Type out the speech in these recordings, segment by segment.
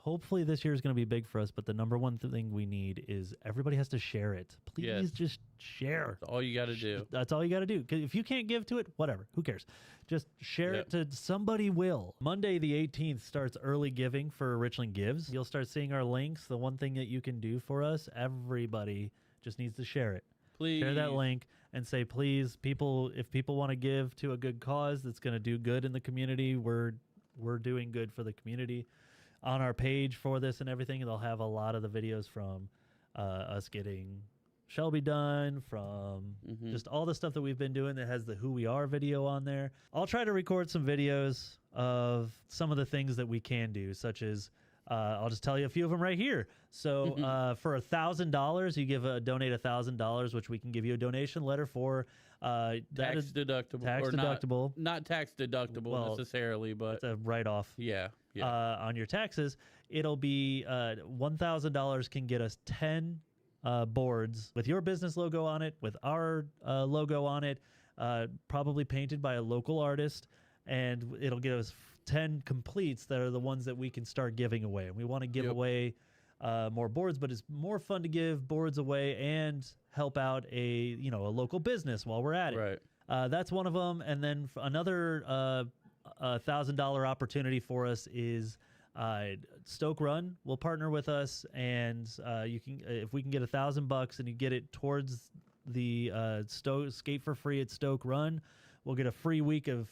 hopefully this year is going to be big for us, but the number one thing we need is everybody has to share it. Please just share. That's all you got to do. That's all you got to do. 'Cause if you can't give to it, whatever, who cares? Just share it to somebody will. Monday the 18th starts early giving for Richland Gives. You'll start seeing our links. The one thing that you can do for us, everybody just needs to share it. Please. Share that link and say, please, people, if people want to give to a good cause that's going to do good in the community, we're doing good for the community. On our page for this and everything, they'll have a lot of the videos from us getting Shelby done, from just all the stuff that we've been doing that has the Who We Are video on there. I'll try to record some videos of some of the things that we can do, such as I'll just tell you a few of them right here. So for $1,000, you donate $1,000, which we can give you a donation letter for. Tax deductible. Tax deductible. Not tax deductible necessarily, but it's a write-off. Yeah. On your taxes. It'll be $1,000 can get us 10 boards with your business logo on it, with our logo on it, probably painted by a local artist, and it'll get us 10 completes that are the ones that we can start giving away. And we want to give away more boards, but it's more fun to give boards away and help out a local business while we're at it. Right. That's one of them. And then another $1,000 opportunity for us is Stoke Run will partner with us, and you can, if we can get $1,000 and you get it towards the Skate for Free at Stoke Run, we'll get a free week of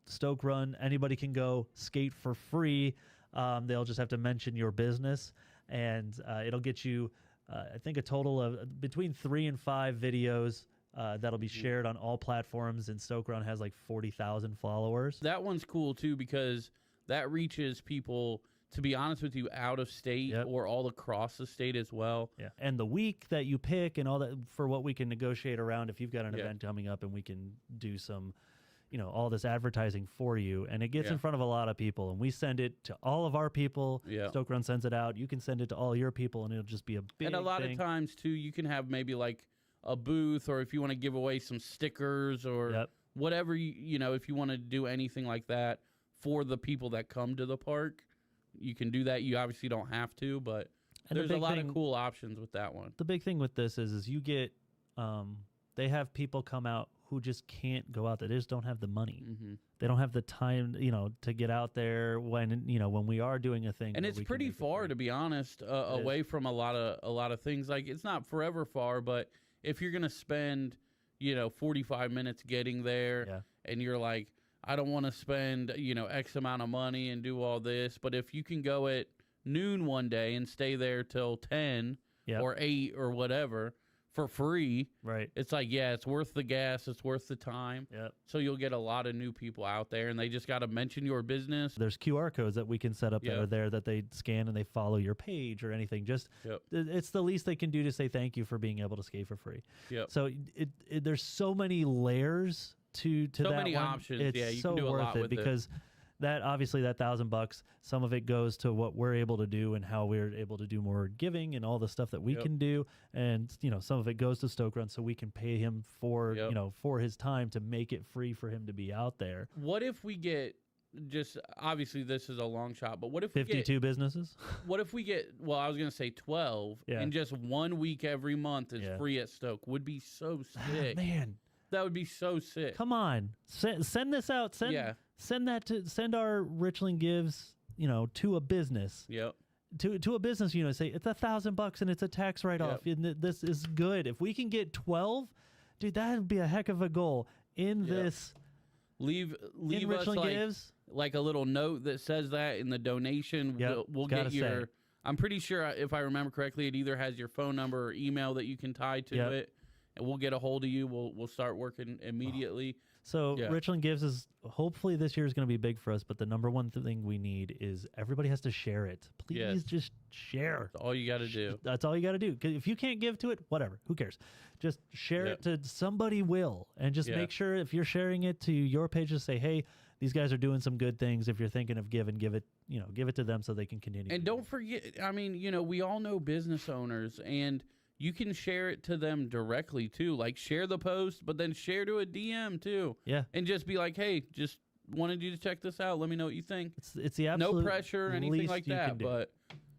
Stoke Run. Anybody can go skate for free. They'll just have to mention your business, and it'll get you, I think, a total of between 3 and 5 videos that'll be shared on all platforms. And Stoke Run has like 40,000 followers. That one's cool too, because that reaches people, to be honest with you, out of state or all across the state as well. Yeah. And the week that you pick and all that for what we can negotiate around, if you've got an event coming up and we can do some, all this advertising for you, and it gets in front of a lot of people, and we send it to all of our people. Stoke Run sends it out. You can send it to all your people, and it'll just be a big And a lot of times too, you can have maybe like a booth, or if you want to give away some stickers or whatever, if you want to do anything like that for the people that come to the park, you can do that. You obviously don't have to, but there's a lot of cool options with that one. The big thing with this is you get, they have people come out who just can't go out there. They just don't have the money. They don't have the time, to get out there when we are doing a thing. And it's pretty far, to be honest, away from a lot of things. Like, it's not forever far, but if you're going to spend, 45 minutes getting there and you're like, I don't want to spend, X amount of money and do all this. But if you can go at noon one day and stay there till 10 or 8 or whatever for free, it's like, it's worth the gas. It's worth the time. So you'll get a lot of new people out there, and they just got to mention your business. There's QR codes that we can set up that are there that they scan and they follow your page or anything. Just it's the least they can do to say thank you for being able to skate for free. So there's so many layers to so that many one. options. It's You so can do a worth lot it with because that obviously that $1,000, some of it goes to what we're able to do and how we're able to do more giving and all the stuff that we can do, and some of it goes to Stoke Run so we can pay him for for his time to make it free for him to be out there. What if we get, just obviously this is a long shot, but what if 52 businesses? What if we get, well, I was gonna say 12, and just 1 week every month is free at Stoke? Would be so sick. Man, that would be so sick. Come on, send this out. Send our Richland Gives, to a business. To a business, say it's $1,000 and it's a tax write-off. And this is good. If we can get 12, dude, that would be a heck of a goal. In this, leave in us Richland Gives, like a little note that says that in the donation. We'll get your. I'm pretty sure, if I remember correctly, it either has your phone number or email that you can tie to it. And we'll get a hold of you. We'll start working immediately. So Richland Gives is, hopefully this year is going to be big for us, but the number one thing we need is everybody has to share it. Please just share. That's all you got to do. That's all you got to do. 'Cause if you can't give to it, whatever, who cares? Just share it to somebody will, and just make sure if you're sharing it to your page, just say, hey, these guys are doing some good things. If you're thinking of giving, give it to them so they can continue. And don't forget, I mean, we all know business owners, and you can share it to them directly too. Like, share the post, but then share to a DM too. And just be like, hey, just wanted you to check this out. Let me know what you think. It's the absolute no pressure or anything like that, but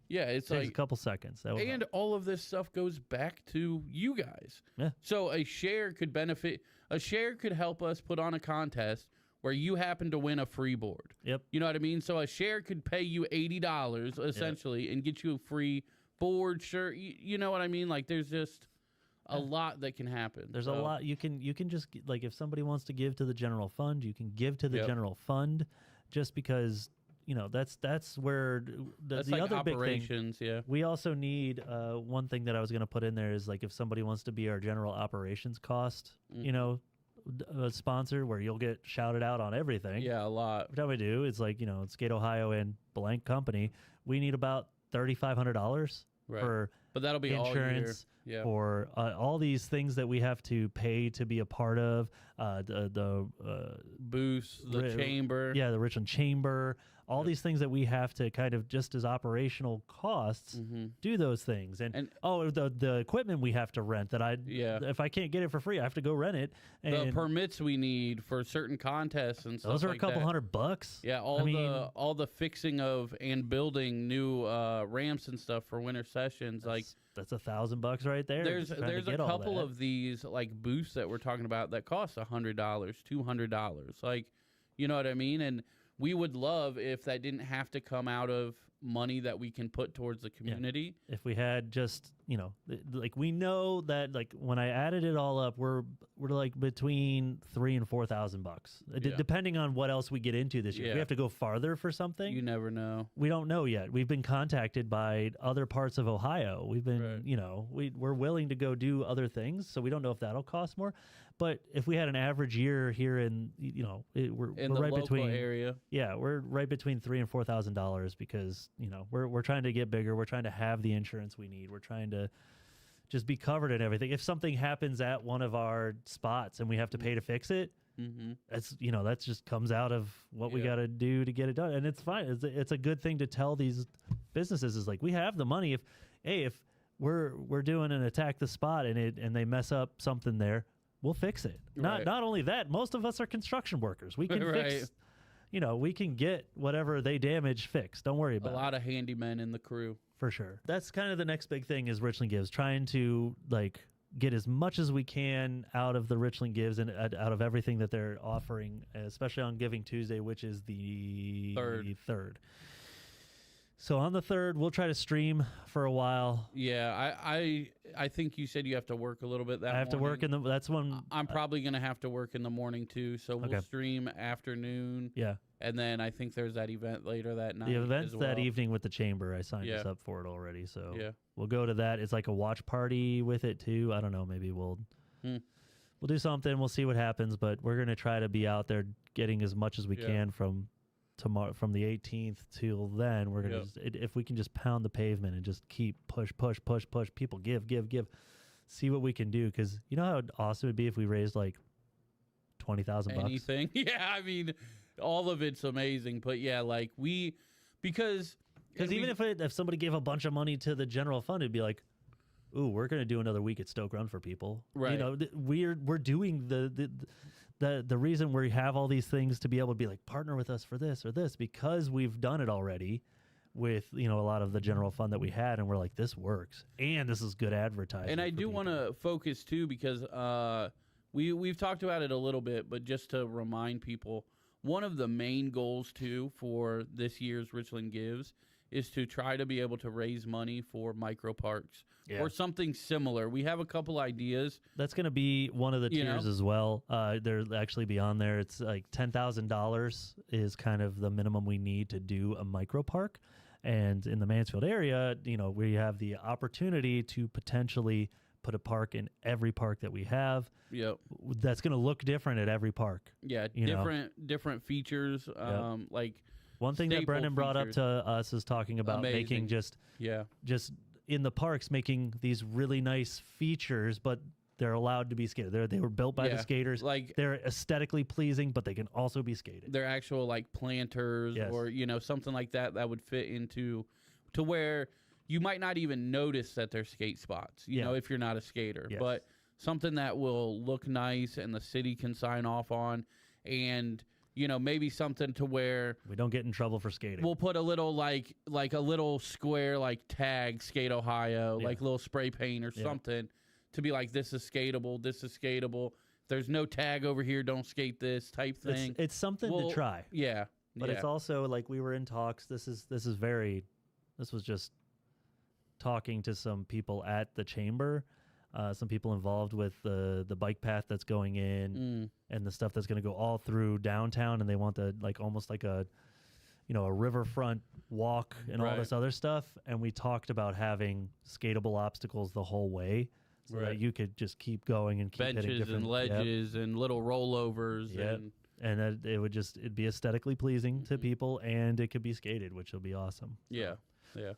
yeah, it's takes like a couple seconds. And help. All of this stuff goes back to you guys. Yeah. So a share could benefit. A share could help us put on a contest where you happen to win a free board. Yep. You know what I mean? So a share could pay you $80 essentially and get you a free board, shirt. You know what I mean? Like there's just a lot that can happen. There's a lot you can just like if somebody wants to give to the general fund, you can give to the general fund, just because that's where the like other big operations. Thing. Yeah. We also need one thing that I was going to put in there is like if somebody wants to be our general operations cost, a sponsor where you'll get shouted out on everything. Yeah, a lot. What we do is like Skate Ohio and blank company. We need about $3,500 for but that'll be insurance. All year. For all these things that we have to pay to be a part of, the booths, the chamber. Yeah, the Richland Chamber. All these things that we have to kind of just as operational costs do those things. And the equipment we have to rent if I can't get it for free, I have to go rent it. And the permits we need for certain contests and stuff those are like a couple $100. Yeah, all the fixing of and building new ramps and stuff for winter sessions. That's $1,000 right there. There's a couple of these like booths that we're talking about that cost $100, $200. Like, you know what I mean? And we would love if that didn't have to come out of money that we can put towards the community. Yeah. If we had just, like we know that like when I added it all up, we're like between $3,000 and $4,000, depending on what else we get into this year. If we have to go farther for something. You never know. We don't know yet. We've been contacted by other parts of Ohio. We've been, we're willing to go do other things. So we don't know if that'll cost more. But if we had an average year here in, we're right between area. Yeah, we're right between $3,000 and $4,000 because we're trying to get bigger. We're trying to have the insurance we need. We're trying to just be covered in everything. If something happens at one of our spots and we have to pay to fix it, that's that just comes out of what we got to do to get it done, and it's fine. It's a good thing to tell these businesses is like we have the money. If we're doing an attack the spot and they mess up something there, we'll fix it. Not only that, most of us are construction workers. We can fix. We can get whatever they damage fixed. Don't worry about it. A lot of handymen in the crew. For sure. That's kind of the next big thing is Richland Gives, trying to like get as much as we can out of the Richland Gives and out of everything that they're offering, especially on Giving Tuesday, which is the third. So on the 3rd, we'll try to stream for a while. Yeah, I think you said you have to work a little bit that morning. I have to work that's when... I'm probably going to have to work in the morning too, so we'll stream afternoon. Yeah. And then I think there's that event later that night. The event's that evening with the chamber. I signed us up for it already, so we'll go to that. It's like a watch party with it too. I don't know, maybe we'll do something. We'll see what happens, but we're going to try to be out there getting as much as we can from tomorrow, from the 18th till then. We're gonna if we can just pound the pavement and just keep push people, give, see what we can do, because you know how awesome it'd be if we raised like $20,000. Anything. Yeah, I mean, all of it's amazing, but like because even if somebody gave a bunch of money to the general fund, it'd be like, ooh, we're gonna do another week at Stoke Run for people, right? We're doing the reason we have all these things to be able to be like, partner with us for this or this, because we've done it already with a lot of the general fund that we had, and we're like, this works and this is good advertising. And I do want to focus too, because we've talked about it a little bit, but just to remind people, one of the main goals too for this year's Richland Gives is to try to be able to raise money for micro parks or something similar. We have a couple ideas. That's going to be one of the tiers as well. There'll actually be on there. It's like $10,000 is kind of the minimum we need to do a micro park. And in the Mansfield area, we have the opportunity to potentially put a park in every park that we have. Yep. That's going to look different at every park. Yeah, different features. Like one thing that Brendan brought up to us is talking about making just in the parks, making these really nice features, but they're allowed to be skated. They were built by the skaters. Like, they're aesthetically pleasing, but they can also be skated. They're actual like planters or something like that would fit into to where you might not even notice that they're skate spots. You know, if you're not a skater, but something that will look nice and the city can sign off on, and you know, maybe something to where we don't get in trouble for skating. We'll put a little like a little square like tag Skate Ohio, like little spray paint or something to be like, this is skatable, this is skatable. There's no tag over here, don't skate this type thing. It's something to try. Yeah. But it's also like we were in talks. This was just talking to some people at the chamber, some people involved with the bike path that's going in and the stuff that's going to go all through downtown, and they want almost like a riverfront walk and all this other stuff. And we talked about having skatable obstacles the whole way, so that you could just keep going and keep benches hitting different and ledges and little rollovers and it'd be aesthetically pleasing to people, and it could be skated, which will be awesome. Yeah. Yeah.